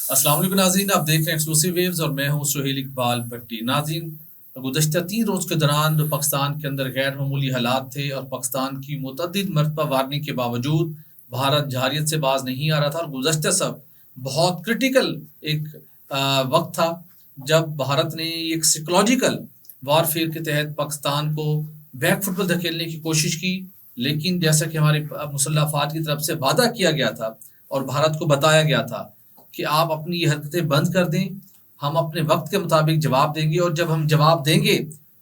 السلام علیکم ناظرین، آپ دیکھ رہے ہیں ایکسکلوسیو ویوز اور میں ہوں سہیل اقبال بٹی۔ ناظرین، گزشتہ 3 روز کے دوران جو پاکستان کے اندر غیر معمولی حالات تھے اور پاکستان کی متعدد مرتبہ وارننگ کے باوجود بھارت جارحیت سے باز نہیں آ رہا تھا، اور گزشتہ سب بہت کرٹیکل ایک وقت تھا جب بھارت نے ایک سائیکولوجیکل وارفیئر کے تحت پاکستان کو بیک فٹ پر دھکیلنے کی کوشش کی، لیکن جیسا کہ ہمارے مسلح افواج کی طرف سے وعدہ کیا گیا تھا اور بھارت کو بتایا گیا تھا کہ آپ اپنی یہ حرکتیں بند کر دیں، ہم اپنے وقت کے مطابق جواب دیں گے، اور جب ہم جواب دیں گے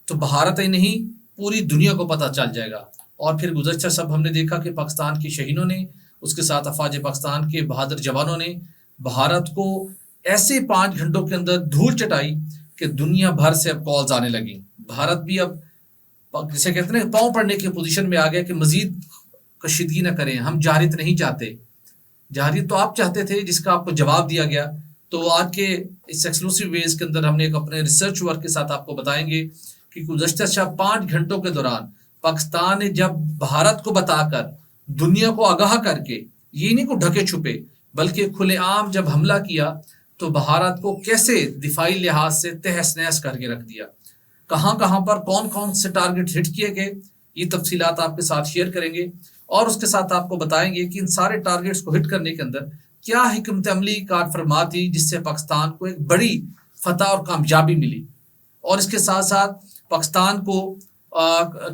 تو بھارت ہی نہیں پوری دنیا کو پتہ چل جائے گا۔ اور پھر گزشتہ سب ہم نے دیکھا کہ پاکستان کے شہینوں نے، اس کے ساتھ افواج پاکستان کے بہادر جوانوں نے بھارت کو ایسے 5 گھنٹوں کے اندر دھول چٹائی کہ دنیا بھر سے اب کالز آنے لگیں۔ بھارت بھی اب جسے کہتے ہیں پاؤں پڑنے کی پوزیشن میں آ گیا کہ مزید کشیدگی نہ کریں، ہم جارحیت نہیں چاہتے۔ جارحیت تو آپ چاہتے تھے جس کا آپ کو جواب دیا گیا۔ تو آج کے اس ایکسکلوسیو ویز کے اندر ہم نے ایک اپنے ریسرچ ورک کے ساتھ آپ کو بتائیں گے کہ گزشتہ 5 گھنٹوں کے دوران پاکستان نے جب بھارت کو بتا کر، دنیا کو آگاہ کر کے، یہ نہیں کو ڈھکے چھپے بلکہ کھلے عام جب حملہ کیا تو بھارت کو کیسے دفاعی لحاظ سے تہس نہس کر کے رکھ دیا، کہاں پر کون کون سے ٹارگٹ ہٹ کیے گئے، یہ تفصیلات آپ کے ساتھ شیئر کریں گے، اور اس کے ساتھ آپ کو بتائیں گے کہ ان سارے ٹارگٹس کو ہٹ کرنے کے اندر کیا حکمت عملی کار فرما تھی جس سے پاکستان کو ایک بڑی فتح اور کامیابی ملی، اور اس کے ساتھ ساتھ پاکستان کو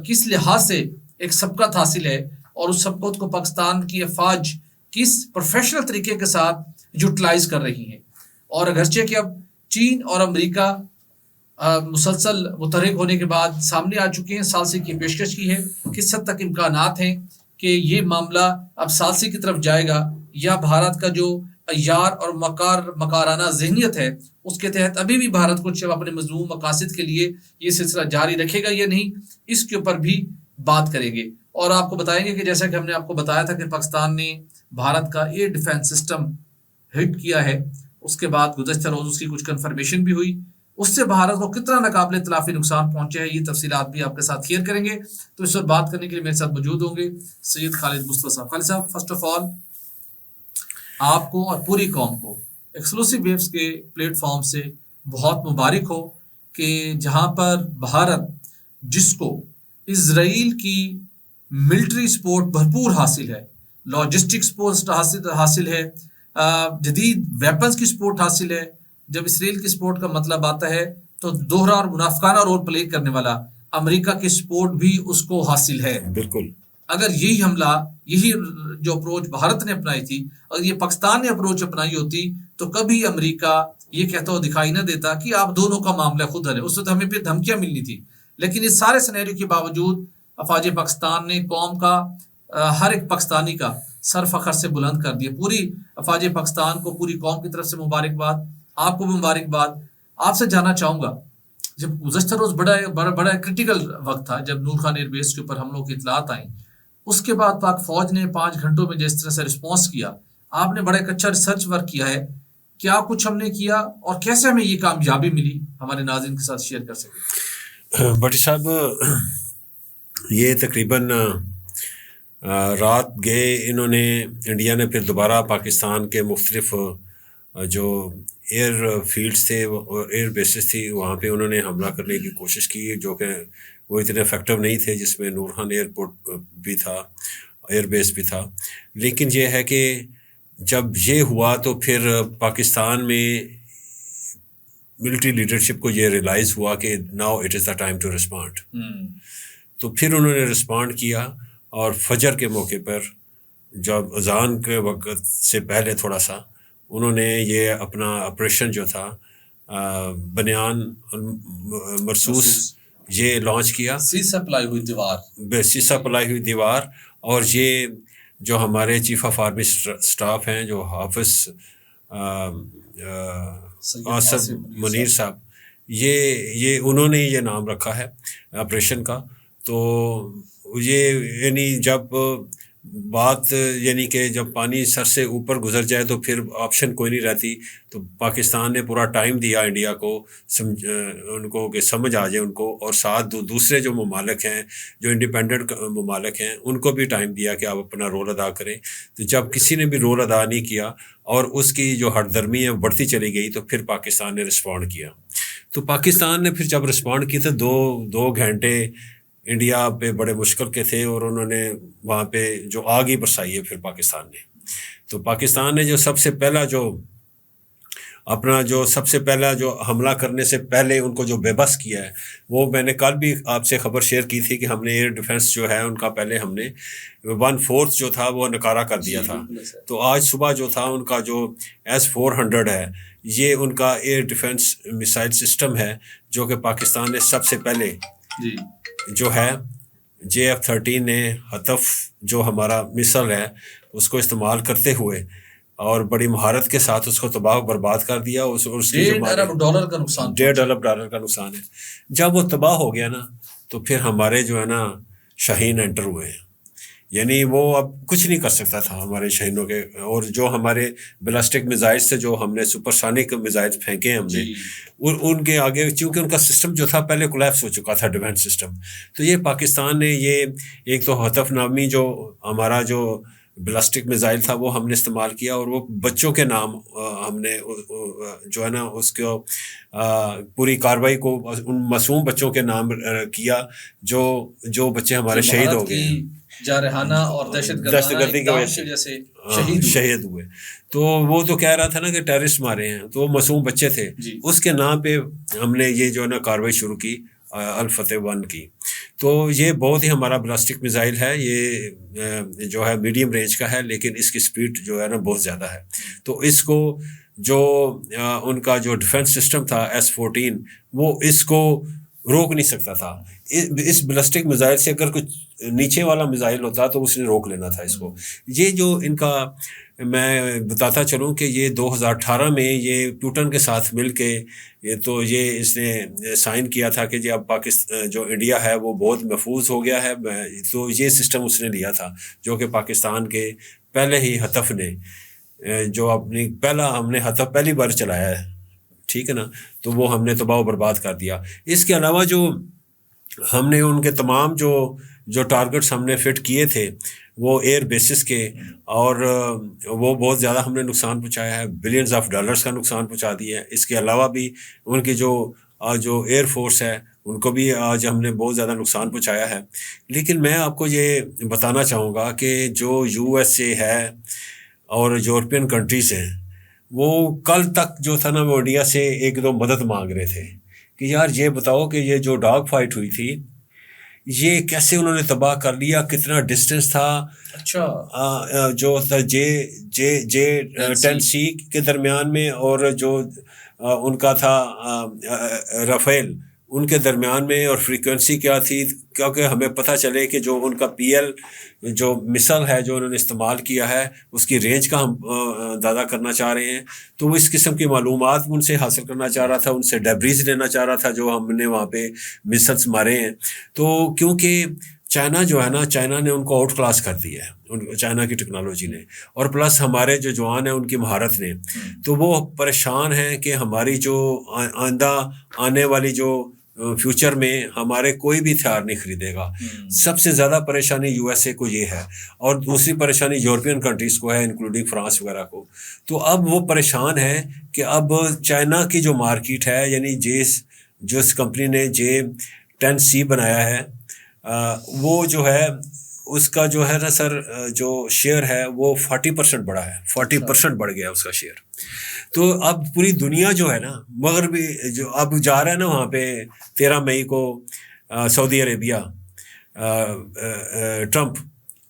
کس لحاظ سے ایک سبقت حاصل ہے، اور اس سبقت کو پاکستان کی افواج کس پروفیشنل طریقے کے ساتھ یوٹیلائز کر رہی ہیں۔ اور اگرچہ کہ اب چین اور امریکہ مسلسل متحرک ہونے کے بعد سامنے آ چکے ہیں، ثالثی کی پیشکش کی ہے، کس حد تک امکانات ہیں کہ یہ معاملہ اب ثالثی کی طرف جائے گا، یا بھارت کا جو عیار اور مکارانہ ذہنیت ہے اس کے تحت ابھی بھی بھارت کچھ اپنے مضمون مقاصد کے لیے یہ سلسلہ جاری رکھے گا یا نہیں، اس کے اوپر بھی بات کریں گے۔ اور آپ کو بتائیں گے کہ جیسا کہ ہم نے آپ کو بتایا تھا کہ پاکستان نے بھارت کا ایئر ڈیفنس سسٹم ہٹ کیا ہے، اس کے بعد گزشتہ روز اس کی کچھ کنفرمیشن بھی ہوئی، اس سے بھارت کو کتنا ناقابل اطلاقی نقصان پہنچا ہے، یہ تفصیلات بھی آپ کے ساتھ شیئر کریں گے۔ تو اس پر بات کرنے کے لیے میرے ساتھ موجود ہوں گے سید خالد مصطفیٰ صاحب۔ خالد صاحب، فرسٹ آف آل آپ کو اور پوری قوم کو ایکسکلوسیو ویوز کے پلیٹ فارم سے بہت مبارک ہو کہ جہاں پر بھارت، جس کو اسرائیل کی ملٹری سپورٹ بھرپور حاصل ہے، لاجسٹک سپورٹ حاصل ہے، جدید ویپنز کی سپورٹ حاصل ہے۔ جب اسرائیل کی سپورٹ کا مطلب آتا ہے تو دوہرا اور منافقانہ رول پلے کرنے والا امریکہ کی سپورٹ بھی اس کو حاصل ہے۔ بالکل، اگر یہی حملہ، یہی جو اپروچ بھارت نے اپنائی تھی، اگر یہ پاکستان نے اپروچ اپنائی ہوتی تو کبھی امریکہ یہ کہتا ہو دکھائی نہ دیتا کہ آپ دونوں کا معاملہ خود حل ہے۔ اس وقت ہمیں پھر دھمکیاں ملنی تھی، لیکن اس سارے سینیریو کے باوجود افواج پاکستان نے قوم کا، ہر ایک پاکستانی کا سر فخر سے بلند کر دیا۔ پوری افواج پاکستان کو، پوری قوم کی طرف سے مبارکباد، آپ کو بھی مبارکباد۔ آپ سے جاننا چاہوں گا، جب گزشتہ روز بڑا کرٹیکل وقت تھا جب نور خان ایئر بیس کے اوپر حملوں کی اطلاعات آئیں، اس کے بعد پاک فوج نے 5 گھنٹوں میں جس طرح سے رسپانس کیا، آپ نے بڑا ایک اچھا ریسرچ ورک کیا ہے، کیا کچھ ہم نے کیا اور کیسے ہمیں یہ کامیابی ملی، ہمارے ناظرین کے ساتھ شیئر کر سکیں۔ بٹی صاحب، یہ تقریباً رات گئے انہوں نے، انڈیا نے پھر دوبارہ پاکستان کے مختلف جو ایئر فیلڈز تھے، ایئر بیسز تھی، وہاں پہ انہوں نے حملہ کرنے کی کوشش کی، جو کہ وہ اتنے افیکٹو نہیں تھے، جس میں نور خان ایئرپورٹ بھی تھا، ایئر بیس بھی تھا۔ لیکن یہ ہے کہ جب یہ ہوا تو پھر پاکستان میں ملٹری لیڈرشپ کو یہ ریئلائز ہوا کہ now it is the time to respond. تو پھر انہوں نے رسپونڈ کیا، اور فجر کے موقع پر جب اذان کے وقت سے پہلے تھوڑا سا انہوں نے یہ اپنا آپریشن جو تھا بنیان مرصوص یہ لانچ کیا، سیسا پلائی ہوئی دیوار۔ اور یہ جو ہمارے چیف آف آرمی سٹاف ہیں، جو حافظ آصف منیر صاحب، یہ انہوں نے یہ نام رکھا ہے آپریشن کا۔ تو یہ یعنی جب بات یعنی کہ جب پانی سر سے اوپر گزر جائے تو پھر آپشن کوئی نہیں رہتی. تو پاکستان نے پورا ٹائم دیا انڈیا کو ان کو کہ سمجھ آ جائے ان کو, اور ساتھ دوسرے جو ممالک ہیں جو انڈیپینڈنٹ ممالک ہیں ان کو بھی ٹائم دیا کہ آپ اپنا رول ادا کریں. تو جب کسی نے بھی رول ادا نہیں کیا اور اس کی جو ہٹ درمی ہے بڑھتی چلی گئی تو پھر پاکستان نے رسپونڈ کیا. تو پاکستان نے پھر جب رسپونڈ کیا تو دو گھنٹے انڈیا پہ بڑے مشکل کے تھے, اور انہوں نے وہاں پہ جو آگ ہی برسائی ہے پھر پاکستان نے. تو پاکستان نے جو سب سے پہلا جو حملہ کرنے سے پہلے ان کو جو بے بس کیا ہے, وہ میں نے کل بھی آپ سے خبر شیئر کی تھی کہ ہم نے ایئر ڈیفنس جو ہے ان کا پہلے ہم نے 1/4 جو تھا وہ نکارہ کر دیا تھا. تو آج صبح جو تھا ان کا جو S-400 ہے, یہ ان کا ایئر ڈیفنس میسائل سسٹم ہے جو کہ پاکستان نے سب سے پہلے جو ہے JF-13 نے ہتف جو ہمارا مثل ہے اس کو استعمال کرتے ہوئے اور بڑی مہارت کے ساتھ اس کو تباہ و برباد کر دیا. اس کی $1.5 کا نقصان $1.5 کا نقصان ہے. جب وہ تباہ ہو گیا نا تو پھر ہمارے جو ہے نا شاہین انٹر ہوئے ہیں, یعنی وہ اب کچھ نہیں کر سکتا تھا ہمارے شاہینوں کے. اور جو ہمارے بلاسٹک میزائل سے جو ہم نے سپرسونک میزائل پھینکے ہم نے ان کے آگے, چونکہ ان کا سسٹم جو تھا پہلے کولیپس ہو چکا تھا ڈیفینس سسٹم. تو یہ پاکستان نے یہ ایک تو ہتف نامی جو ہمارا جو بلاسٹک میزائل تھا وہ ہم نے استعمال کیا, اور وہ بچوں کے نام ہم نے جو ہے نا اس کو پوری کارروائی کو ان معصوم بچوں کے نام کیا جو بچے ہمارے شہید ہو گئے جارحانہ اور دہشت گردی کی وجہ سے شہید ہوئے. تو وہ تو کہہ رہا تھا نا کہ ٹیررسٹ مارے ہیں, تو وہ معصوم بچے تھے. اس کے نام پہ ہم نے یہ جو ہے نا کارروائی شروع کی الفتح 1 کی. تو یہ بہت ہی ہمارا بلاسٹک میزائل ہے, یہ جو ہے میڈیم رینج کا ہے, لیکن اس کی سپیڈ جو ہے نا بہت زیادہ ہے. تو اس کو جو ان کا جو ڈیفنس سسٹم تھا S-14 وہ اس کو روک نہیں سکتا تھا. اس بلاسٹک میزائل سے اگر کچھ نیچے والا میزائل ہوتا تو اس نے روک لینا تھا اس کو. یہ جو ان کا میں بتاتا چلوں کہ یہ 2018 میں یہ پیوٹن کے ساتھ مل کے یہ اس نے سائن کیا تھا کہ جی اب پاکستان جو انڈیا ہے وہ بہت محفوظ ہو گیا ہے. تو یہ سسٹم اس نے لیا تھا جو کہ پاکستان کے پہلے ہی ہتف نے جو ہم نے ہتف پہلی بار چلایا ہے, ٹھیک ہے نا, تو وہ ہم نے تباہ و برباد کر دیا. اس کے علاوہ جو ہم نے ان کے تمام جو ٹارگٹس ہم نے فٹ کیے تھے وہ ایئر بیسز کے, اور وہ بہت زیادہ ہم نے نقصان پہنچایا ہے, بلینز آف ڈالرز کا نقصان پہنچا دیا ہے. اس کے علاوہ بھی ان کی جو ایئر فورس ہے ان کو بھی آج ہم نے بہت زیادہ نقصان پہنچایا ہے. لیکن میں آپ کو یہ بتانا چاہوں گا کہ جو USA ہے اور یورپین کنٹریز ہیں وہ کل تک جو تھا نا وہ انڈیا سے ایک دو مدد مانگ رہے تھے کہ یار یہ بتاؤ کہ یہ جو ڈاگ فائٹ ہوئی تھی یہ کیسے انہوں نے تباہ کر لیا, کتنا ڈسٹینس تھا. اچھا جو تھا J-10C کے درمیان میں اور جو ان کا تھا رافیل ان کے درمیان میں, اور فریکوینسی کیا تھی, کیونکہ ہمیں پتہ چلے کہ جو ان کا PL جو مثل ہے جو انہوں نے استعمال کیا ہے اس کی رینج کا ہم اندازہ کرنا چاہ رہے ہیں. تو وہ اس قسم کی معلومات ان سے حاصل کرنا چاہ رہا تھا, ان سے ڈیبریز لینا چاہ رہا تھا جو ہم نے وہاں پہ مثلس مارے ہیں. تو کیونکہ چائنا جو ہے نا, چائنا نے ان کو آؤٹ کلاس کر دیا ہے, چائنا کی ٹیکنالوجی نے, اور پلس ہمارے جو جوان ہیں ان کی مہارت نے. تو وہ پریشان ہیں کہ ہماری جو آئندہ آنے والی جو فیوچر میں ہمارے کوئی بھی ہتھیار نہیں خریدے گا. سب سے زیادہ پریشانی USA کو یہ ہے, اور دوسری پریشانی یورپین کنٹریز کو ہے انکلوڈنگ فرانس وغیرہ کو. تو اب وہ پریشان ہے کہ اب چائنا کی جو مارکیٹ ہے, یعنی جو اس کمپنی نے J-10C بنایا ہے وہ جو ہے اس کا جو ہے نا سر جو شیئر ہے وہ 40% بڑھا ہے, 40% بڑھ گیا اس کا شیئر. تو اب پوری دنیا جو ہے نا مغربی جو اب جا رہا ہے نا وہاں پہ 13 مئی کو سعودی عربیہ ٹرمپ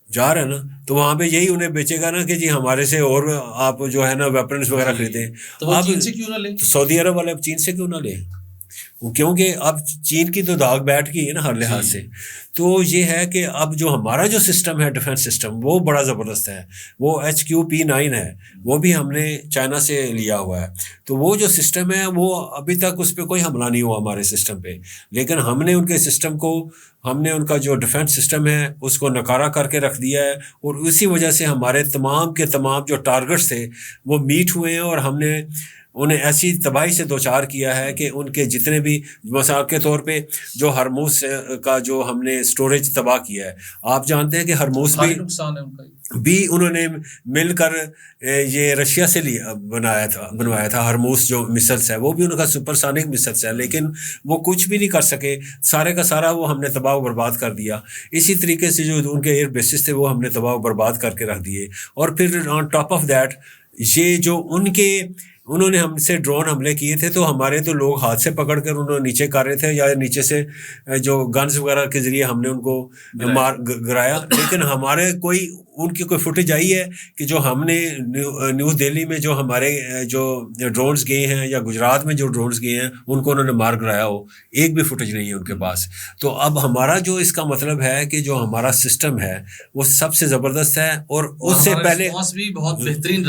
جا رہا ہے نا, تو وہاں پہ یہی انہیں بیچے گا نا کہ جی ہمارے سے اور آپ جو ہے نا ویپنز وغیرہ خریدیں. تو چین سے کیوں نہ لیں, تو سعودی عرب والے چین سے کیوں نہ لیں, کیونکہ اب چین کی تو داغ بیٹھ گئی ہے نا ہر لحاظ سے. تو یہ ہے کہ اب جو ہمارا جو سسٹم ہے ڈیفینس سسٹم وہ بڑا زبردست ہے. وہ HQP9 ہے, وہ بھی ہم نے چائنا سے لیا ہوا ہے. تو وہ جو سسٹم ہے وہ ابھی تک اس پہ کوئی حملہ نہیں ہوا ہمارے سسٹم پہ, لیکن ہم نے ان کے سسٹم کو, ہم نے ان کا جو ڈیفینس سسٹم ہے اس کو نکارہ کر کے رکھ دیا ہے, اور اسی وجہ سے ہمارے تمام کے تمام جو ٹارگٹس تھے وہ میٹ ہوئے ہیں, اور ہم نے انہیں ایسی تباہی سے دوچار کیا ہے کہ ان کے جتنے بھی, مثال کے طور پہ جو ہرموز کا جو ہم نے اسٹوریج تباہ کیا ہے, آپ جانتے ہیں کہ ہرموز بھی انہوں نے مل کر یہ رشیا سے بنوایا تھا ہرموز جو مسلس ہے, وہ بھی ان کا سپر سانک مسلس ہے, لیکن وہ کچھ بھی نہیں کر سکے, سارے کا سارا وہ ہم نے تباہ و برباد کر دیا. اسی طریقے سے جو ان کے ایئر بیسز تھے وہ ہم نے تباہ و برباد کر کے رکھ دیے. اور پھر آن ٹاپ آف دیٹ یہ جو انہوں نے ہم سے ڈرون حملے کیے تھے, تو ہمارے تو لوگ ہاتھ سے پکڑ کر انہوں نے نیچے کر رہے تھے, یا نیچے سے جو گنز وغیرہ کے ذریعے ہم نے ان کو گرایا, لیکن ہمارے ان کی کوئی فوٹیج آئی ہے کہ جو ہم نے نیو دہلی میں جو ہمارے جو ڈرونز گئے ہیں یا گجرات میں جو ڈرونز گئے ہیں ان کو انہوں نے مار گرایا ہو؟ ایک بھی فوٹیج نہیں ہے ان کے پاس. تو اب ہمارا جو اس کا مطلب ہے کہ جو ہمارا سسٹم ہے وہ سب سے زبردست ہے, اور اس سے پہلے بھی بہت بہترین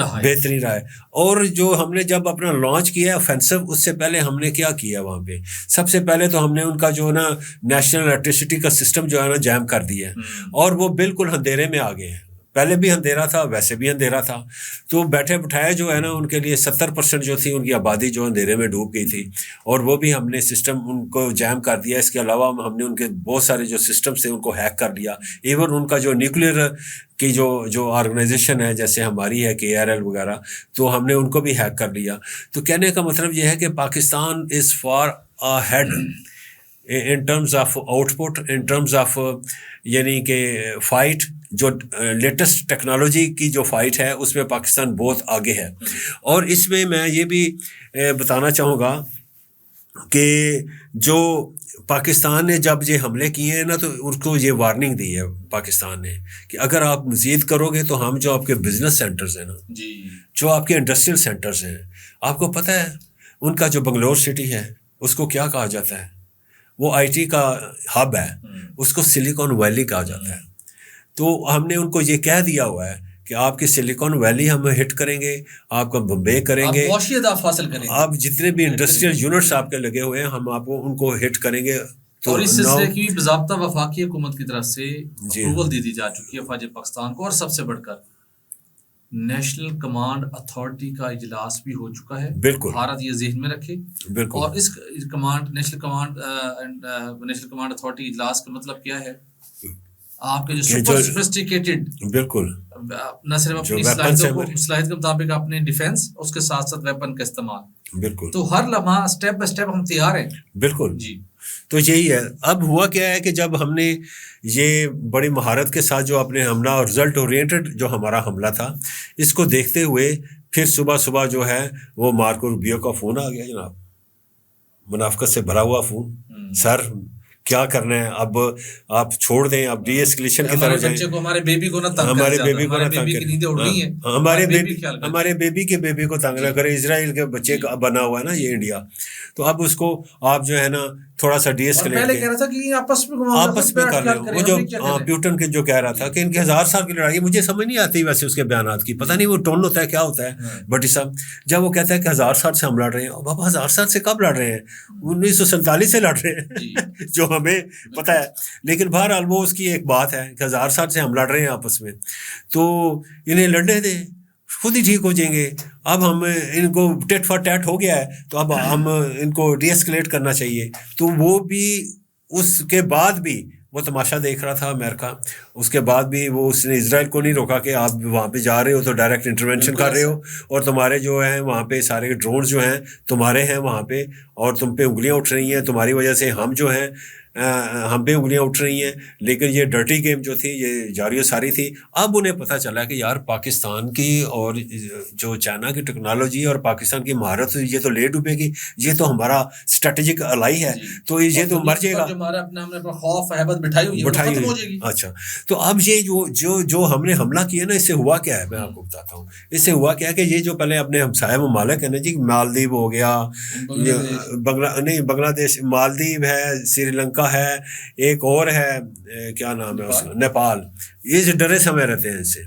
رہا ہے. اور جو ہم نے جب اپنا لانچ کیا آفینسو, اس سے پہلے ہم نے کیا کیا وہاں پہ, سب سے پہلے تو ہم نے ان کا جو ہے نا نیشنل الیکٹریسٹی کا سسٹم جو ہے نا جیم کر دیا ہے, اور وہ بالکل اندھیرے میں آ گئے ہیں. پہلے بھی اندھیرا تھا, ویسے بھی اندھیرا تھا, تو بیٹھے بٹھائے جو ہے نا ان کے لیے 70% جو تھی ان کی آبادی جو اندھیرے میں ڈوب گئی تھی, اور وہ بھی ہم نے سسٹم ان کو جیم کر دیا. اس کے علاوہ ہم نے ان کے بہت سارے جو سسٹمس تھے ان کو ہیک کر لیا. ایون ان کا جو نیوکلیئر کی جو آرگنائزیشن ہے جیسے ہماری ہے KRL وغیرہ, تو ہم نے ان کو بھی ہیک کر لیا. تو کہنے کا مطلب یہ ہے کہ Pakistan is far ahead in terms of output, in terms of یعنی کہ فائٹ, جو لیٹسٹ ٹیکنالوجی کی جو فائٹ ہے اس میں پاکستان بہت آگے ہے. اور اس میں یہ بھی بتانا چاہوں گا کہ جو پاکستان نے جب یہ حملے کیے ہیں نا, تو اس کو یہ وارننگ دی ہے پاکستان نے کہ اگر آپ مزید کرو گے تو ہم جو آپ کے بزنس سینٹرز ہیں نا, جو آپ کے انڈسٹریل سینٹرز ہیں, آپ کو پتہ ہے ان کا جو بنگلور سٹی ہے اس کو کیا کہا جاتا ہے؟ وہ IT کا ہب ہے, اس کو سلیکون ویلی کہا جاتا ہے. تو ہم نے ان کو یہ کہہ دیا ہوا ہے کہ آپ کی سلیکون ویلی ہم ہٹ کریں گے, آپ کا بمبے کریں گے, آپ جتنے بھی انڈسٹریل یونٹس آپ کے لگے ہوئے ہیں ہم آپ کو ان کو ہٹ کریں گے. تو اور اس سلسلے کی باضابطہ وفاقی حکومت کی طرف سے اپروول دی جا چکی ہے فوج پاکستان کو, اور سب سے بڑھ کر نیشنل کمانڈ اتھارٹی کا اجلاس بھی ہو چکا ہے. بالکل, بھارت یہ ذہن میں رکھے. بالکل. اور اس نیشنل کمانڈ اتھارٹی اجلاس کا مطلب کیا ہے؟ آپ کے جو سپر سوفسٹیکیٹڈ, بالکل, نہ صرف اپنی صلاحیت کے مطابق اپنے ڈیفینس, اس کے ساتھ ساتھ ویپن کا استعمال, بالکل, تو ہر لمحہ اسٹیپ بائی اسٹیپ ہم تیار ہیں. بالکل جی. تو یہی ہے. اب ہوا کیا ہے کہ جب ہم نے یہ بڑی مہارت کے ساتھ جو اپنے حملہ اور رزلٹ اورینٹڈ جو ہمارا حملہ تھا, اس کو دیکھتے ہوئے پھر صبح جو ہے وہ مارکو روبیو کا فون آ گیا جناب, منافقت سے بھرا ہوا فون. سر کیا کرنا ہے, اب آپ چھوڑ دیں, اب ڈی ایسکیلیشن کی طرف جائیں, ہمارے بیبی کو نہ تنگ ہمارے بیبی کو نہ تنگ کریں, ہمارے بیبی کو تنگ نہ کریں. اسرائیل کے بچے کا بنا ہوا ہے نا یہ انڈیا, تو اب اس کو آپ جو ہے نا تھوڑا سا ڈی ایسکیلیٹ آپس میں کر لیں. وہ جو پیوٹن کے جو کہہ رہا تھا کہ ان کی 1000 سال کی لڑائی, مجھے سمجھ نہیں آتی ویسے اس کے بیانات کی, پتہ نہیں وہ ٹون ہوتا ہے کیا ہوتا ہے, بٹ صاحب جب وہ کہتا ہے کہ 1000 سال سے ہم لڑ رہے ہیں, بابا 1000 سال سے کب لڑ رہے ہیں؟ 1947 سے لڑ رہے ہیں جو ہمیں پتہ ہے. لیکن بہرحال وہ اس کی ایک بات ہے کہ 1000 سال سے ہم لڑ رہے ہیں آپس میں, تو انہیں لڑنے دیں, خود ہی ٹھیک ہو جائیں گے. اب ہم ان کو ٹیٹ فار ٹیٹ ہو گیا ہے, تو اب ہم ان کو ڈی ایسکیلیٹ کرنا چاہیے. تو وہ بھی اس کے بعد بھی وہ تماشا دیکھ رہا تھا امریکہ, اس کے بعد بھی وہ اس نے اسرائیل کو نہیں روکا کہ آپ وہاں پہ جا رہے ہو تو ڈائریکٹ انٹرونشن کر رہے ہو, اور تمہارے جو ہیں وہاں پہ سارے ڈرونز جو ہیں تمہارے ہیں وہاں پہ, اور تم پہ انگلیاں اٹھ رہی ہیں, تمہاری وجہ سے ہم جو ہیں ہم پہ انگلیاں اٹھ رہی ہیں. لیکن یہ ڈرٹی گیم جو تھی یہ جاری و ساری تھی. اب انہیں پتہ چلا کہ یار پاکستان کی اور جو چائنا کی ٹیکنالوجی اور پاکستان کی مہارت, یہ تو لے ڈوبے گی, یہ تو ہمارا اسٹریٹجک الائی ہے, تو یہ تو مر جائے گا. خوف بٹھائی ہوئی. اچھا, تو اب یہ جو ہم نے حملہ کیا نا، اس سے ہوا کیا ہے میں آپ کو بتاتا ہوں. اس سے ہوا کیا کہ یہ جو پہلے اپنے ہمسایہ ممالک ہیں نا جی، مالدیو ہو گیا، بنگلہ دیش، مالدیو ہے، سری لنکا ہے، ایک اور ہے کیا نام ہے اس کا، نیپال، یہ ڈرے سمے رہتے ہیں اس سے،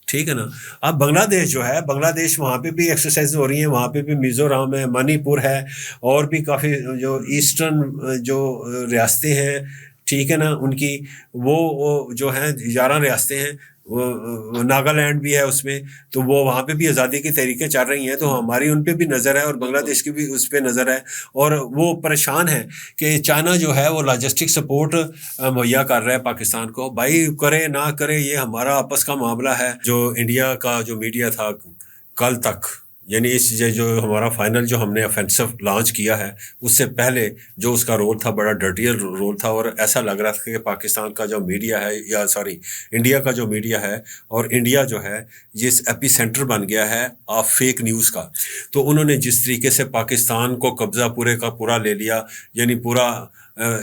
ٹھیک ہے نا. اب بنگلہ دیش جو ہے، بنگلہ دیش وہاں پہ بھی ایکسرسائز ہو رہی ہیں، وہاں پہ بھی میزورام ہے، منی پور ہے، اور بھی کافی جو ایسٹرن جو ریاستیں ہیں، ٹھیک ہے نا، ان کی وہ جو ہیں 11 ریاستیں ہیں، وہ ناگالینڈ بھی ہے اس میں، تو وہ وہاں پہ بھی آزادی کی تحریکیں چل رہی ہیں، تو ہماری ان پہ بھی نظر ہے اور بنگلہ دیش کی بھی اس پہ نظر ہے. اور وہ پریشان ہے کہ چائنا جو ہے وہ لاجسٹک سپورٹ مہیا کر رہا ہے پاکستان کو. بھائی کرے نہ کرے یہ ہمارا آپس کا معاملہ ہے. جو انڈیا کا جو میڈیا تھا کل تک، یعنی اس جو ہمارا فائنل جو ہم نے offensive لانچ کیا ہے، اس سے پہلے جو اس کا رول تھا بڑا ڈرٹیئر رول تھا، اور ایسا لگ رہا تھا کہ پاکستان کا جو میڈیا ہے، یا سوری انڈیا کا جو میڈیا ہے، اور انڈیا جو ہے یہ ایپی سینٹر بن گیا ہے آف فیک نیوز کا. تو انہوں نے جس طریقے سے پاکستان کو قبضہ پورے کا پورا لے لیا، یعنی پورا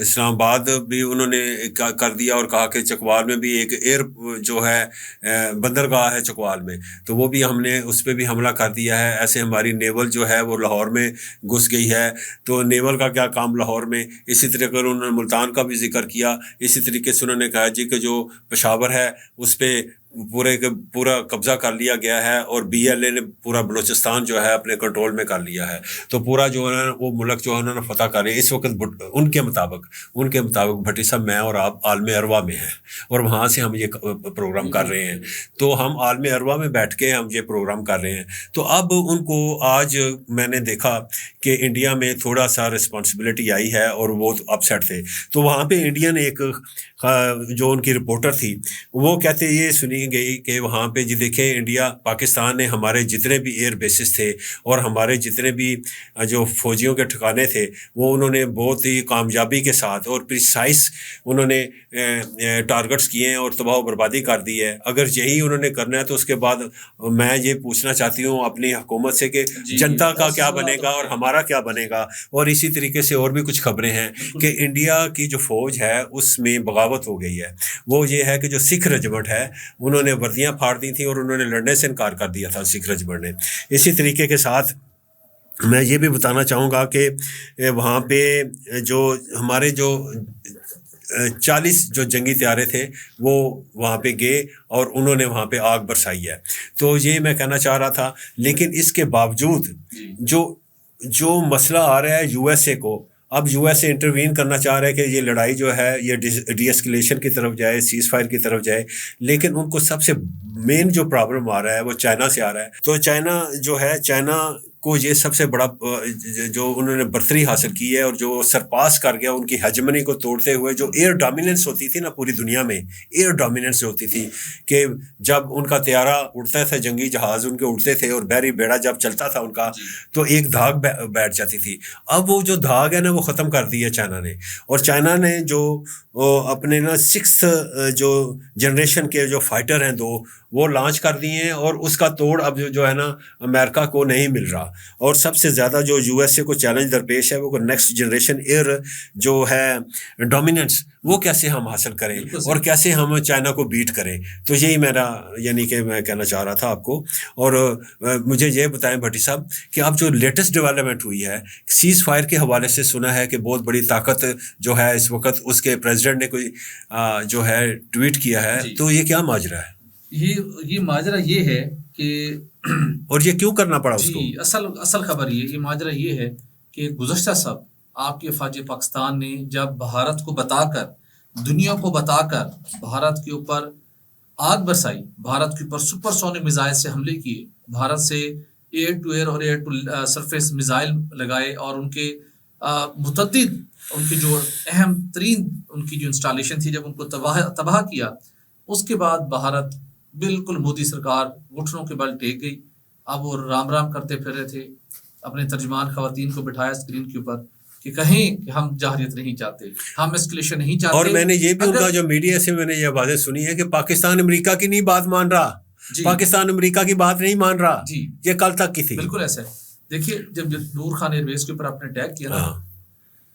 اسلام آباد بھی انہوں نے کر دیا، اور کہا کہ چکوال میں بھی ایک ایئر جو ہے بندرگاہ ہے چکوال میں، تو وہ بھی ہم نے اس پہ بھی حملہ کر دیا ہے. ایسے ہماری نیول جو ہے وہ لاہور میں گھس گئی ہے، تو نیول کا کیا کام لاہور میں. اسی طریقے انہوں نے ملتان کا بھی ذکر کیا. اسی طریقے سے انہوں نے کہا جی کہ جو پشاور ہے اس پہ پورا قبضہ کر لیا گیا ہے، اور BLA نے پورا بلوچستان جو ہے اپنے کنٹرول میں کر لیا ہے. تو پورا جو ہے وہ ملک جو ہے انہوں نے فتح کر لیا. اس وقت ان کے مطابق بھٹی صاحب، میں اور آپ عالم اروا میں ہیں، اور وہاں سے ہم یہ پروگرام کر رہے ہیں. تو ہم عالم اروا میں بیٹھ کے ہم یہ پروگرام کر رہے ہیں. تو اب ان کو آج میں نے دیکھا کہ انڈیا میں تھوڑا سا رسپانسبلٹی آئی ہے، اور وہ اپسیٹ تھے. تو وہاں پہ انڈین ایک جو ان کی رپورٹر تھی، وہ کہتے یہ سنی گئی کہ وہاں پہ جی دیکھیں انڈیا پاکستان نے ہمارے جتنے بھی ایئر بیسز تھے اور ہمارے جتنے بھی جو فوجیوں کے ٹھکانے تھے، وہ انہوں نے بہت ہی کامیابی کے ساتھ اور پریسائز انہوں نے ٹارگٹس کیے ہیں اور تباہ و بربادی کر دی ہے. اگر یہی انہوں نے کرنا ہے تو اس کے بعد میں یہ پوچھنا چاہتی ہوں اپنی حکومت سے کہ جنتا کا کیا بنے گا اور ہمارا کیا بنے گا. اور اسی طریقے سے اور بھی کچھ خبریں ہیں کہ انڈیا کی جو فوج ہے اس میں بغاوت ہو گئی ہے. وہ یہ ہے کہ جو سکھ رجمنٹ ہے انہوں نے وردیاں پھاڑ دی تھیں اور انہوں نے لڑنے سے انکار کر دیا تھا سکھ رجمنٹ نے. اسی طریقے کے ساتھ میں یہ بھی بتانا چاہوں گا کہ وہاں پہ جو ہمارے جو 40 جو جنگی طیارے تھے وہ وہاں پہ گئے اور انہوں نے وہاں پہ آگ برسائی ہے. تو یہ میں کہنا چاہ رہا تھا. لیکن اس کے باوجود جو مسئلہ آ رہا ہے USA کو، اب USA انٹروین کرنا چاہ رہا ہے کہ یہ لڑائی جو ہے یہ ڈی ایسکلیشن کی طرف جائے، سیز فائر کی طرف جائے. لیکن ان کو سب سے مین جو پرابلم آ رہا ہے وہ چائنا سے آ رہا ہے. تو چائنا جو ہے، چائنا کو یہ سب سے بڑا جو انہوں نے برتری حاصل کی ہے اور جو سرپاس کر گیا ان کی ہیجمنی کو توڑتے ہوئے. جو ایئر ڈومیننس ہوتی تھی نا پوری دنیا میں، ایئر ڈومیننس ہوتی تھی کہ جب ان کا طیارہ اڑتا تھا، جنگی جہاز ان کے اڑتے تھے اور بحری بیڑا جب چلتا تھا ان کا، تو ایک دھاگ بیٹھ جاتی تھی. اب وہ جو دھاگ ہے نا وہ ختم کر دی ہے چائنا نے. اور چائنا نے جو اپنے نا 6th جو جنریشن کے جو فائٹر ہیں 2 وہ لانچ کر دیے ہیں، اور اس کا توڑ اب جو ہے نا امریکہ کو نہیں مل رہا. اور سب سے زیادہ جو USA کو چیلنج درپیش ہے وہ نیکسٹ جنریشن ایئر جو ہے ڈومیننس، وہ کیسے ہم حاصل کریں اور کیسے ہم چائنا کو بیٹ کریں. تو یہی میرا یعنی کہ میں کہنا چاہ رہا تھا آپ کو. اور مجھے یہ بتائیں بھٹی صاحب کہ اب جو لیٹسٹ ڈیولپمنٹ ہوئی ہے سیز فائر کے حوالے سے، سنا ہے کہ بہت بڑی طاقت جو ہے اس وقت اس کے پریزیڈنٹ نے کوئی جو ہے ٹویٹ کیا ہے. تو یہ کیا ماجرا ہے؟ یہ ماجرا یہ ہے کہ اور یہ کیوں کرنا پڑا اس کو؟ اصل خبر یہ ماجرا یہ ہے کہ گزشتہ سب آپ کے فوج پاکستان نے جب بھارت کو بتا کر، دنیا کو بتا کر بھارت کے اوپر آگ برسائی، بھارت کے اوپر سپر سونک میزائل سے حملے کیے، بھارت سے ایئر ٹو ایئر اور ایئر ٹو سرفیس میزائل لگائے، اور ان کے متعدد ان کی جو اہم ترین ان کی جو انسٹالیشن تھی جب ان کو تباہ کیا، اس کے بعد بھارت بالکل مودی سرکار گھٹنوں کے بل ٹیک گئی. اب وہ رام کرتے پھر رہے تھے، اپنے ترجمان خواتین کو بٹھایا اسکرین کے اوپر کہ کہیں کہ ہم جاہریت نہیں چاہتے، ہم اسکلیشن نہیں چاہتے. اور میں نے یہ بھی ان کا جو میڈیا سے میں نے یہ باتیں سنی ہے کہ پاکستان امریکہ کی نہیں بات مان رہا، پاکستان امریکہ کی بات نہیں مان رہا. یہ کل تک کی تھی. بالکل ایسا ہے. دیکھیے جب نور خان ایئر بیس کے اوپر آپ نے اٹیک کیا نا،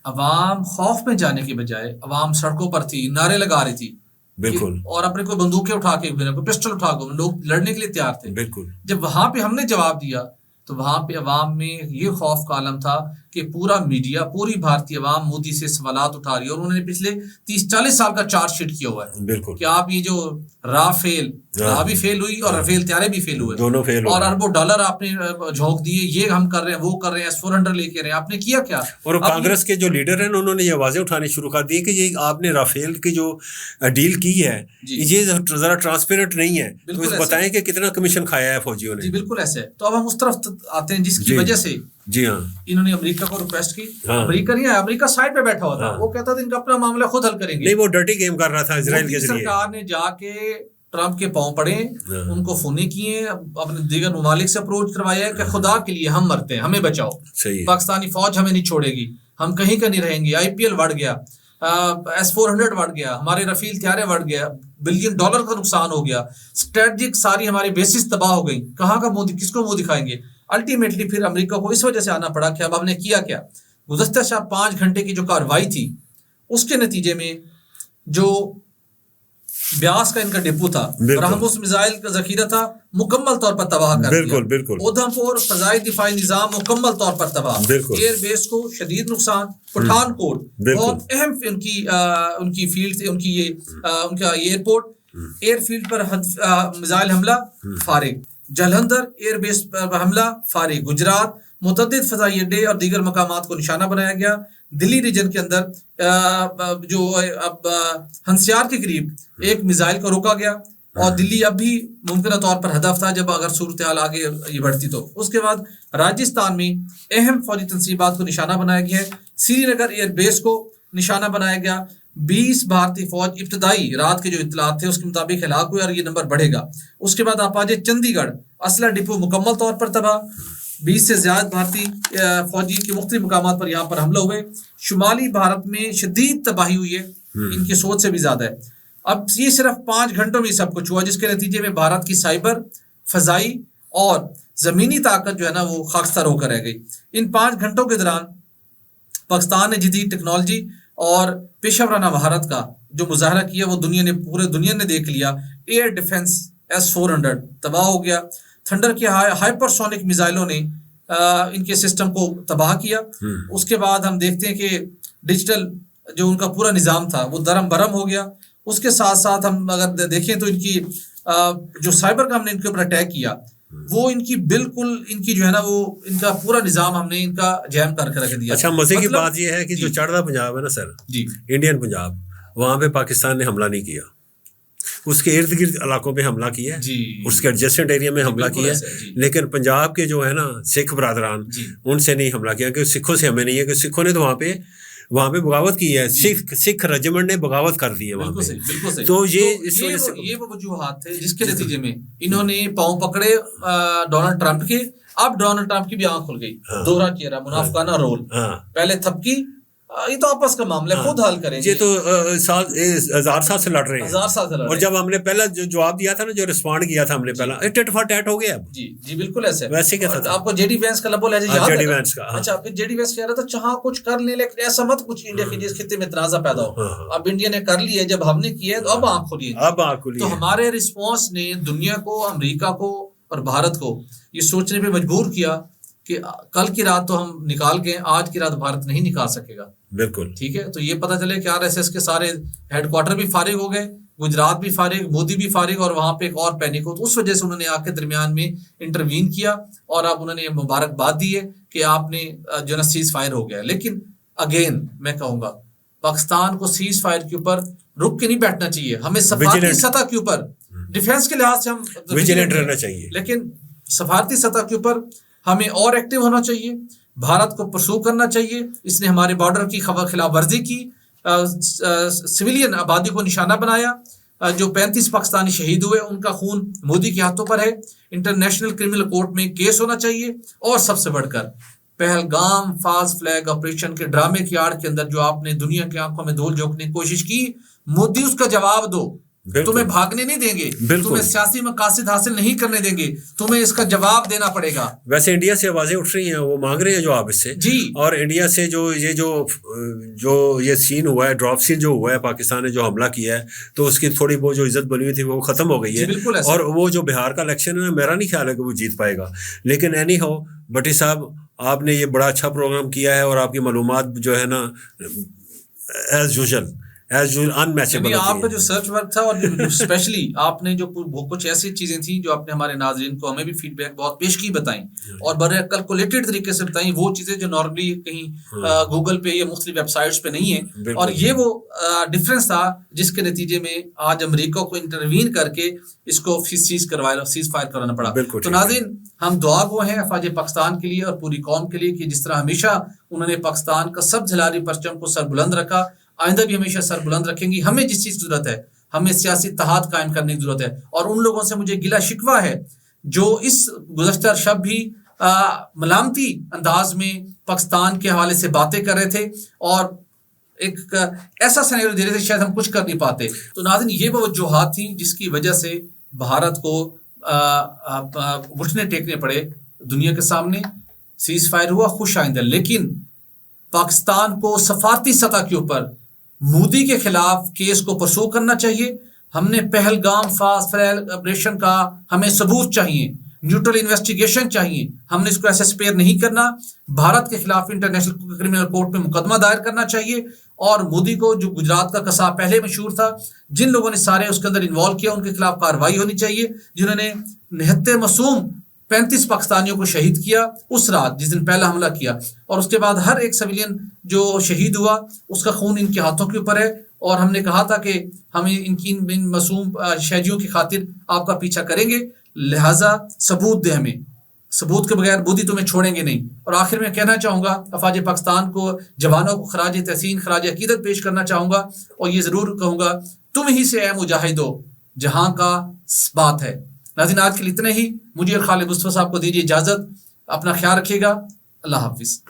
عوام خوف میں جانے کے بجائے عوام سڑکوں پر تھی، نعرے لگا رہی تھی بالکل, اور اپنے کوئی بندوقیں اٹھا کے کوئی پسٹل اٹھا کے لوگ لڑنے کے لیے تیار تھے. بالکل. جب وہاں پہ ہم نے جواب دیا تو وہاں پہ عوام میں یہ خوف کا عالم تھا کہ پورا میڈیا, پوری بھارتی عوام مودی سے سوالات اٹھا رہی ہے, اور انہوں نے پچھلے 30-40 سال کا چارج شیٹ کیا ہوا ہے. بالکل. کہ آپ یہ جو رافیل بھی فیل ہوئی اور رافیل طیارے بھی فیل ہوئے, دونوں فیل ہوئے, اور اربوں ڈالر آپ نے جھونک دیے, یہ ہم کر رہے ہیں وہ کر رہے ہیں, S-400 لے کے رہے ہیں, آپ نے کیا کیا؟ اور کانگریس کے جو لیڈر ہیں انہوں نے یہ آوازیں اٹھانی شروع کر دی کہ یہ آپ نے رافیل کی جو ڈیل کی ہے یہ ذرا ٹرانسپیرنٹ نہیں ہے, تو اس بتائیں کہ کتنا کمیشن کھایا ہے فوجیوں نے. جی بالکل ایسے. تو اب ہم اس طرف آتے ہیں جس کی وجہ سے جی ہاں انہوں نے امریکہ کو ریکویسٹ کی. امریکہ نہیں ہے, امریکہ سائڈ پہ بیٹھا ہوا تھا, وہ کہتا تھا ان کا اپنا معاملہ خود حل کریں گے. نہیں, وہ ڈرٹی گیم کر رہا تھا اسرائیل کے ذریعے. سرکار نے جا کے ٹرمپ کے پاؤں پڑے, ان کو فونے کیے, اپنے دیگر ممالک سے اپروچ کروایا کہ خدا کے لیے ہم مرتے ہیں, ہمیں بچاؤ, پاکستانی فوج ہمیں نہیں چھوڑے گی, ہم کہیں کا نہیں رہیں گے. IPL بڑھ گیا, S-400 بڑھ گیا, ہمارے رفیل طیارے بڑھ گیا, $1 بلین کا نقصان ہو گیا, اسٹریٹجک ساری ہماری بیسس تباہ ہو گئی. کہاں کا منہ, کس کو منہ دکھائیں گے؟ الٹیمیٹلی پھر امریکہ کو اس وجہ سے آنا پڑا کہ اب ہم نے کیا کیا. گزشتہ 5 گھنٹے کی جو کاروائی تھی اس کے نتیجے میں جو بیاس کا ان کا ڈپو تھا, برہموس میزائل کا ذخیرہ تھا, مکمل طور پر تباہ کر دیا. اودھم پور فضائی دفاعی نظام مکمل طور پر تباہ, ایئر بیس کو شدید نقصان, پٹھان کوٹ بہت اہم ان کی فیلڈ, ان کا ایئرپورٹ, ایئر فیلڈ پر میزائل حملہ فارغ, جلندھر ایئر بیس پر حملہ فارغ, گجرات متعدد فضائی اڈے اور دیگر مقامات کو نشانہ بنایا گیا. دلی ریجن کے اندر جو اب ہنسیار کے قریب ایک میزائل کو روکا گیا, اور دلی اب بھی ممکنہ طور پر ہدف تھا جب اگر صورتحال آگے یہ بڑھتی تو. اس کے بعد راجستھان میں اہم فوجی تنصیبات کو نشانہ بنایا گیا ہے. سری نگر ایئر بیس کو نشانہ بنایا گیا. 20 بھارتی فوج ابتدائی رات کے جو اطلاعات تھے اس کے مطابق ہلاک ہوئے, اور یہ نمبر بڑھے گا. اس کے بعد آپ آ جائے چندی گڑھ, اسلحہ ڈپو مکمل طور پر تباہ, 20 سے زیادہ بھارتی فوجی کے مختلف مقامات پر یہاں پر حملہ ہوئے. شمالی بھارت میں شدید تباہی ہوئی ہے, ان کی سوچ سے بھی زیادہ ہے. اب یہ صرف 5 گھنٹوں میں سب کچھ ہوا, جس کے نتیجے میں بھارت کی سائبر, فضائی اور زمینی طاقت جو ہے نا وہ خاکستر ہو کر رہ گئی. ان 5 گھنٹوں کے دوران پاکستان نے جدید ٹیکنالوجی اور پیشہ ورانہ مہارت کا جو مظاہرہ کیا وہ پورے دنیا نے دیکھ لیا. ایئر ڈیفنس S-400 تباہ ہو گیا. تھنڈر کے ہائپر سونک میزائلوں نے ان کے سسٹم کو تباہ کیا. اس کے بعد ہم دیکھتے ہیں کہ ڈیجیٹل جو ان کا پورا نظام تھا وہ درم برم ہو گیا. اس کے ساتھ ساتھ ہم اگر دیکھیں تو ان کی جو سائبر کا ہم نے ان کے اوپر اٹیک کیا, وہ ان کی بالکل ان کی جو ہے نا وہ ان کا پورا نظام ہم نے ان کا جیم کر کے رکھ دیا. اچھا, مزے کی بات یہ ہے کہ جو چڑھتا پنجاب ہے نا سر, جی انڈین پنجاب, وہاں پہ پاکستان نے حملہ نہیں کیا, اس کے ارد گرد علاقوں پہ حملہ کیا ہے, اس کے ایڈجسٹنٹ ایریا میں حملہ کیا ہے, لیکن پنجاب کے جو ہے نا سکھ برادران ان سے نہیں حملہ کیا, کہ سکھوں سے ہمیں نہیں ہے, کہ سکھوں نے تو وہاں پہ بغاوت کی ہے, سکھ رجمنٹ نے بغاوت کر دی ہے وہاں پہ. تو یہ وہ وجوہات تھے جس کے نتیجے میں انہوں نے پاؤں پکڑے ڈونلڈ ٹرمپ کے. اب ڈونلڈ ٹرمپ کی بھی آنکھ کھل گئی, دوہرا چہرہ, منافقانہ رول, پہلے تھپکی, یہ تو آپس کا معاملہ خود حل کریں گے. یہ تو 1000 سال سے لڑ رہے ہیں, اور جب ہم نے پہلا جو جواب دیا تھا نا, جو رسپونڈ کیا تھا ہم نے پہلا, ٹٹ فار ٹیٹ ہو گیا. جی بالکل ایسے. ویسے کیا تھا آپ کو جے ڈی وینس کا لبو لہجہ یاد ہے؟ جے ڈی وینس کا. اچھا, پھر جے ڈی وینس کہہ رہا تھا چاہاں کچھ کر لیں لیکن ایسا مت کچھ انڈیا کے جس خطے میں تنازع پیدا ہو. اب انڈیا نے کر لی ہے, جب ہم نے کیا ہے تو اب آنکھ کھلی. تو ہمارے رسپانس نے دنیا کو, امریکہ کو اور بھارت کو یہ سوچنے پہ مجبور کیا کہ کل کی رات تو ہم نکال گئے, آج کی رات بھارت نہیں نکال سکے گا. بالکل ٹھیک ہے. تو یہ پتہ چلے کہ RSS کے سارے ہیڈ کوارٹر بھی فارغ ہو گئے, گجرات بھی فارغ, مودی بھی فارغ, اور وہاں پہ ایک اور پینک ہو. تو اس وجہ سے انہوں نے آ کے درمیان میں انٹروین کیا, اور اب انہوں نے مبارکباد دی ہے کہ آپ نے جو نا سیز فائر ہو گیا. لیکن اگین میں کہوں گا پاکستان کو سیز فائر کے اوپر رک کے نہیں بیٹھنا چاہیے, ہمیں سفارتی سطح کے اوپر ڈیفینس کے لحاظ سے ہم ویجیلنٹ رہنا چاہیے, لیکن سفارتی سطح کے اوپر ہمیں اور ایکٹیو ہونا چاہیے. بھارت کو پرسو کرنا چاہیے. اس نے ہمارے بارڈر کی خلاف ورزی کی, سویلین آبادی کو نشانہ بنایا. جو 35 پاکستانی شہید ہوئے ان کا خون مودی کے ہاتھوں پر ہے. انٹرنیشنل کرمنل کورٹ میں کیس ہونا چاہیے. اور سب سے بڑھ کر پہلگام فالس فلیگ آپریشن کے ڈرامے کی آڑ کے اندر جو آپ نے دنیا کی آنکھوں میں دھول جھونکنے کی کوشش کی, مودی اس کا جواب دو. تمہیں بھاگنے نہیں دیں گے، تمہیں سیاسی مقاصد حاصل نہیں کرنے دیں گے، تمہیں اس کا جواب دینا پڑے گا. ویسے انڈیا سے آوازیں اٹھ رہی ہیں، وہ مانگ رہے ہیں جواب اس سے جی. اور انڈیا سے یہ سین ہوا ہے، ڈراپ سین جو ہوا ہے، پاکستان نے جو حملہ کیا ہے، تو اس کی تھوڑی بہت جو عزت بنی ہوئی تھی وہ ختم ہو گئی ہے. اور وہ جو بہار کا الیکشن ہے، میرا نہیں خیال ہے کہ وہ جیت پائے گا. لیکن اینی ہو بٹی صاحب، آپ نے یہ بڑا اچھا پروگرام کیا ہے اور آپ کی معلومات جو ہے نا ایز یوزل انمیچبل. آپ کا جو سرچ ورک تھا اور اسپیشلی آپ نے جو کچھ ایسی چیزیں تھیں جو آپ نے ہمارے ناظرین کو ہمیں بھی فیڈ بیک بہت پیش کی بتائیں اور بڑے کیلکولیٹڈ طریقے سے بتائیں، وہ چیزیں جو نارملی کہیں گوگل پہ یا مختلف ویب سائٹس پہ نہیں ہیں. اور یہ وہ ڈفرینس تھا جس کے نتیجے میں آج امریکہ کو انٹروین کر کے اس کو سیز فائر کرانا پڑا. تو ناظرین، ہم دعا گو ہیں افواج پاکستان کے لیے اور پوری قوم کے لیے کہ جس طرح ہمیشہ انہوں نے پاکستان کا سب جھلاری پرچم کو سر بلند رکھا، آئندہ بھی ہمیشہ سر بلند رکھیں گی. ہمیں جس چیز کی ضرورت ہے، ہمیں سیاسی اتحاد قائم کرنے کی ضرورت ہے. اور ان لوگوں سے مجھے گلہ شکوہ ہے جو اس گزشتہ شب بھی ملامتی انداز میں پاکستان کے حوالے سے باتیں کر رہے تھے اور ایک ایسا سینیریو دے رہے تھے شاید ہم کچھ کر نہیں پاتے. تو ناظرین، یہ وہ وجوہات تھیں جس کی وجہ سے بھارت کو گھٹنے ٹیکنے پڑے دنیا کے سامنے. سیز فائر ہوا، خوش آئندہ، لیکن پاکستان کو سفارتی سطح کے اوپر مودی کے خلاف کیس کو پرسو کرنا چاہیے. ہم نے پہلگام فاسٹ ٹریک آپریشن کا ہمیں ثبوت چاہیے، نیوٹرل انویسٹیگیشن چاہیے. ہم نے اس کو ایسے سپیئر نہیں کرنا. بھارت کے خلاف انٹرنیشنل کرمنل کورٹ میں مقدمہ دائر کرنا چاہیے. اور مودی کو، جو گجرات کا قصاب پہلے مشہور تھا، جن لوگوں نے سارے اس کے اندر انوالو کیا، ان کے خلاف کارروائی ہونی چاہیے. جنہوں نے نہتے معصوم 35 پاکستانیوں کو شہید کیا اس رات جس دن پہلا حملہ کیا، اور اس کے بعد ہر ایک سویلین جو شہید ہوا اس کا خون ان کے ہاتھوں کے اوپر ہے. اور ہم نے کہا تھا کہ ہم ان معصوم شہیدیوں کی خاطر آپ کا پیچھا کریں گے، لہٰذا ثبوت دیں ہمیں. ثبوت کے بغیر مودی تمہیں چھوڑیں گے نہیں. اور آخر میں کہنا چاہوں گا افواج پاکستان کو، جوانوں کو خراج تحسین، خراج عقیدت پیش کرنا چاہوں گا اور یہ ضرور کہوں گا، تم ہی سے اے مجاہدو جہاں کا بات ہے. ناظرین، آج کے لیے اتنے ہی. مجھے اور خالد مصطفیٰ صاحب کو دیجیے اجازت. اپنا خیال رکھیے گا. اللہ حافظ.